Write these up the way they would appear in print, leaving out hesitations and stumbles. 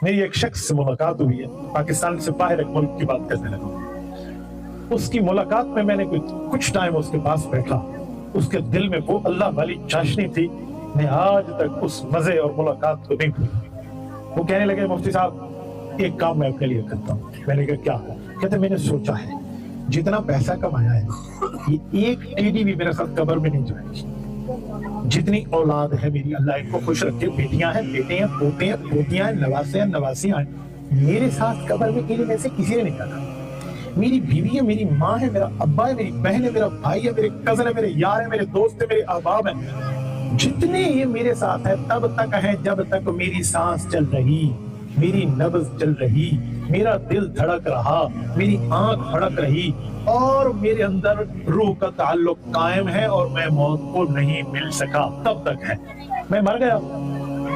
मेरी एक शख्स से मुलाकात हुई है, पाकिस्तान से बाहर एक मुल्क की बात करने लगा। उसकी मुलाकात में मैंने कुछ टाइम उसके पास बैठा, उसके दिल में वो अल्लाह वाली चाशनी थी, मैं आज तक उस मजे और मुलाकात को नहीं भूला। वो कहने लगे, मुफ्ती साहब एक काम मैं अपने लिए करता हूँ। मैंने कहा क्या? कहते मैंने सोचा है जितना पैसा कमाया है ये एक टेडी भी मेरे साथ कब्र में नहीं जाएगी। जितनी औलाद है मेरी, अल्लाह इनको खुश रखे, बेटियां हैं, बेटे हैं, पोते हैं, पोतियां हैं, नवासे हैं, नवासियां हैं, मेरे साथ कब्र में इन्हीं में से किसी ने नहीं जाना। मेरी बीवी है, मेरी माँ है, मेरा अब्बा है, मेरी बहन है, मेरा भाई है, मेरे कजन है, मेरे यार है, मेरे दोस्त है, मेरे अहबाब है, जितने ये मेरे साथ है तब तक है जब तक मेरी सांस चल रही, मेरी नब्ज चल रही, मेरा दिल धड़क रहा, मेरी आंख फड़क रही और मेरे अंदर रूह का ताल्लुक कायम है और मैं मौत को नहीं मिल सका तब तक है। मैं मर गया,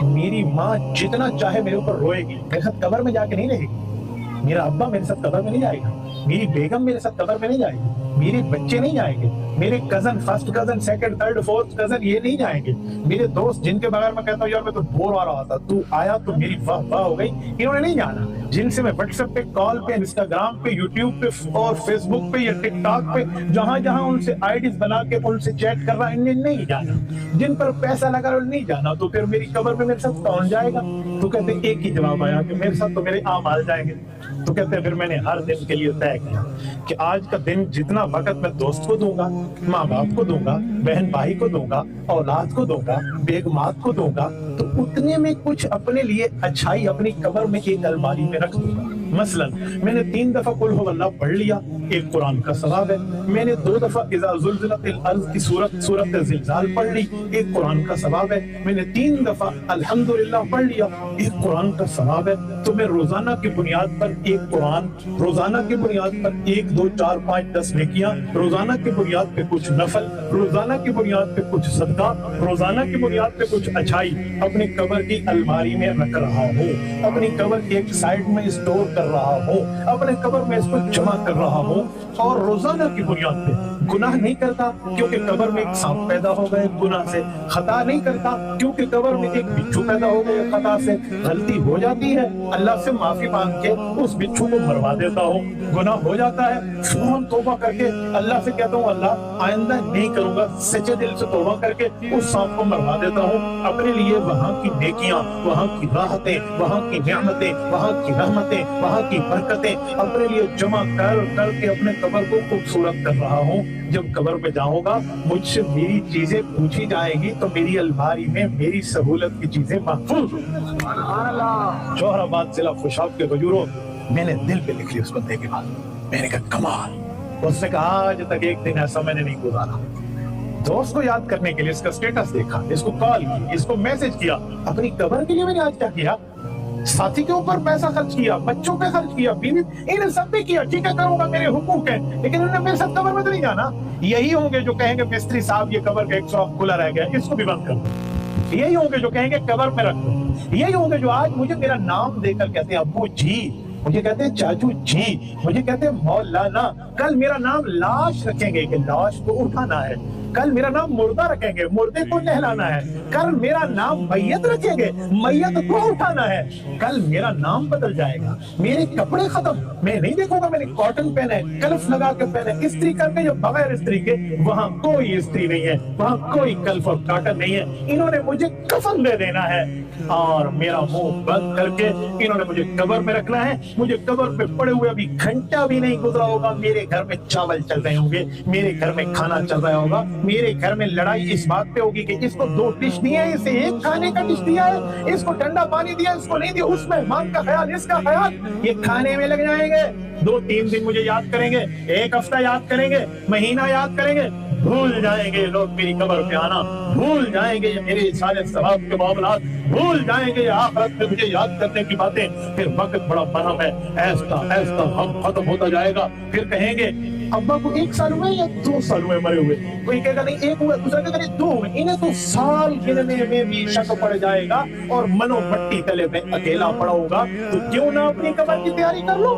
मेरी माँ जितना चाहे मेरे ऊपर रोएगी, मेरे साथ कब्र में जाके नहीं रहेगी। मेरा अब्बा मेरे साथ कब्र में नहीं जाएगा, मेरी बेगम मेरे साथ कब्र में नहीं जाएगी, मेरे बच्चे नहीं जाएंगे, मेरे cousin, first cousin, second, third, fourth cousin ये नहीं जाएंगे, मेरे दोस्त जिनके बगैर मैं कहता हूँ यार मैं तो बोर हो रहा था, तू आया तो मेरी वाह वाह हो गई, इन्होंने नहीं जाना। जिनसे मैं व्हाट्सएप पे, कॉल पे, इंस्टाग्राम पे, यूट्यूब पे और फेसबुक पे या टिकटॉक पे जहां जहां उनसे आईडीज बना के उनसे चैट कर रहा है, इन्हें नहीं जाना। जिन पर पैसा लगा रहा नहीं जाना, तो फिर मेरी कब्र में मेरे साथ कौन जाएगा? तो कहते एक ही जवाब आया कि मेरे साथ तो मेरे आमाल जाएंगे। तो कहते फिर मैंने हर दिन के लिए तय किया कि आज का दिन जितना वक्त मैं दोस्त को दूंगा, माँ बाप को दूंगा, बहन भाई को दूंगा, औलाद को दूंगा, बेगमात को दूंगा, तो उतने में कुछ अपने लिए अच्छाई अपनी कब्र में एक अलमारी में रख दूंगा। मसलन मैंने 3 दफा कुल हु अल्लाह पढ़ लिया, एक कुरान का सवाब है। मैंने 2 दफा इज़ा ज़ुल्ज़िलतिल अर्ज़ की सूरत ज़िलज़ाल पढ़ ली, एक कुरान का सवाब है। मैंने 3 दफा अल्हम्दुलिल्लाह पढ़ लिया, एक कुरान का सवाब है। तो मैं रोजाना की बुनियाद पर एक कुरान, रोजाना की बुनियाद पर 1, 2, 4, 5, 10 नेकियां, रोजाना की बुनियाद पे कुछ नफल, रोजाना की बुनियाद पे कुछ सदका, रोजाना की बुनियाद पे कुछ अच्छाई अपनी कब्र की अलमारी में रख रहा हूँ, अपनी कब्र की एक साइड में स्टोर कर रहा हूँ, अपने कब्र में इसको जमा कर रहा हूँ। और रोजाना की बुनियाद पे गुनाह नहीं करता क्योंकि कब्र में एक सांप पैदा हो गए गुनाह से, खता नहीं करता क्योंकि कब्र में एक बिच्छू पैदा हो गए खता से, गलती हो जाती है अल्लाह से माफी मांग के उस बिच्छू को मरवा देता हूँ, गुनाह हो जाता है फौरन तौबा करके अल्लाह से कहता हूँ अल्लाह आइंदा नहीं करूंगा, सच्चे दिल से तौबा करके उस सांप को मरवा देता हूँ। अपने लिए वहाँ की नेकियां, वहाँ की राहतें, वहाँ की नेमतें, वहाँ की रहमतें, वहाँ की बरकतें अपने लिए जमा कर करके अपने कब्र को खूबसूरत कर रहा हूँ। जब कब्र में जाऊंगा मुझसे मेरी चीजें पूछी जाएगी तो मेरी अलमारी में मेरी सहूलत की चीजें महफूज होंगी। जोहराबाद जिला खुशाब के हुजूरों, मैंने दिल पे लिख ली उस बंदे के बाद। मैंने कहा कमाल। उसने कहा आज तक एक दिन ऐसा मैंने नहीं गुजारा। दोस्त को याद करने के लिए इसका स्टेटस देखा, इसको कॉल की, इसको मैसेज किया। अपनी कब्र के लिए मैंने आज क्या किया? साथी के ऊपर पैसा खर्च किया, बच्चों पे खर्च किया, बीवी, इन्हें सब पे किया। ठीक है करूंगा, मेरे हुकूक है, लेकिन उन्होंने मेरे साथ कब्र में तो नहीं जाना। यही होंगे जो कहेंगे मिस्त्री साहब ये कब्र का एक शॉप खुला रह गया, इसको भी बंद कर दो। यही होंगे जो कहेंगे कब्र में रख दो। यही होंगे जो आज मुझे मेरा नाम देकर कहते हैं अब्बू जी, मुझे कहते हैं चाचू जी, मुझे कहते हैं मौलाना। कल मेरा नाम लाश रखेंगे कि लाश को उठाना है, कल मेरा नाम मुर्दा रखेंगे, मुर्दे को नहलाना है, कल मेरा नाम मैयत रखेंगे, मैयत को उठाना है। कल मेरा नाम बदल जाएगा, मेरे कपड़े खत्म, मैं नहीं देखूंगा मैंने कॉटन पहने, कल्फ लगा के पहने, इस्त्री करके जो बगैर इस्त्री के, वहां कोई इस्त्री नहीं है, वहां कोई कल्फ और कॉटन नहीं है। इन्होंने मुझे कफन दे देना है और मेरा मुंह बंद करके इन्होंने मुझे कब्र में रखना है। मुझे कब्र पे पड़े हुए अभी घंटा भी नहीं गुजरा होगा, मेरे घर में चावल चल रहे होंगे, मेरे घर में खाना चल रहा होगा, मेरे घर में लड़ाई इस बात पे होगी कि इसको 2 डिश दिया है, इसे एक खाने का डिश दिया है, इसको ठंडा पानी दिया, इसको नहीं दिया, उस मेहमान का ख्याल, इसका ख्याल, ये खाने में लग जाएंगे। 2-3 दिन मुझे याद करेंगे, 1 हफ्ता याद करेंगे, महीना याद करेंगे, भूल जाएंगे लोग मेरी कब्र पे आना, भूल जाएंगे ये मेरे सारे सवाब के मामलात, भूल जाएंगे ये आखिरत में मुझे याद करने की बातें। फिर वक्त बड़ा बरहम है, ऐसा ऐसा हम खत्म होता जाएगा। फिर कहेंगे अब्बा को 1 साल हुए या 2 साल हुए मरे हुए, कोई कहेगा नहीं 1 हुआ, दूसरा कहेगा नहीं 2 हुए। इन्हें तो साल गिनने में भी शक पड़ जाएगा और मनो मट्टी तले में अकेला पड़ा होगा। तो क्यों ना अपनी कब्र की तैयारी कर लो।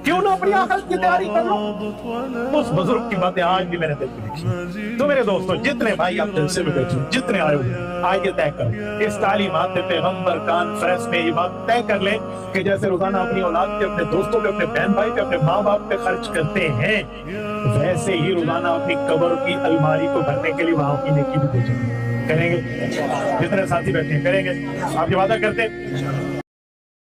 کیوں نہ اپنی آخرت کی تیاری کر لو؟ اس بزرگ کی باتیں آج بھی میرے دل میں لکھی. تو میرے دوستوں، جتنے بھائی آپ جلسے میں بیٹھے جتنے آئے ہوئے، آج یہ طے کرو، اس تعلیمات پیغمبر کانفرنس میں یہ بات طے کر لیں کہ جیسے روزانہ اپنی اولاد پہ، اپنے دوستوں پہ، اپنے بہن بھائی پہ، اپنے ماں باپ پہ خرچ کرتے ہیں، ویسے ہی روزانہ اپنی قبر کی الماری کو بھرنے کے لیے وہاں کی نیکی بھی بھیجیں. کریں گے؟ جتنے ساتھی بیٹھے ہیں کریں گے؟ آپ یہ وعدہ کرتے ہیں؟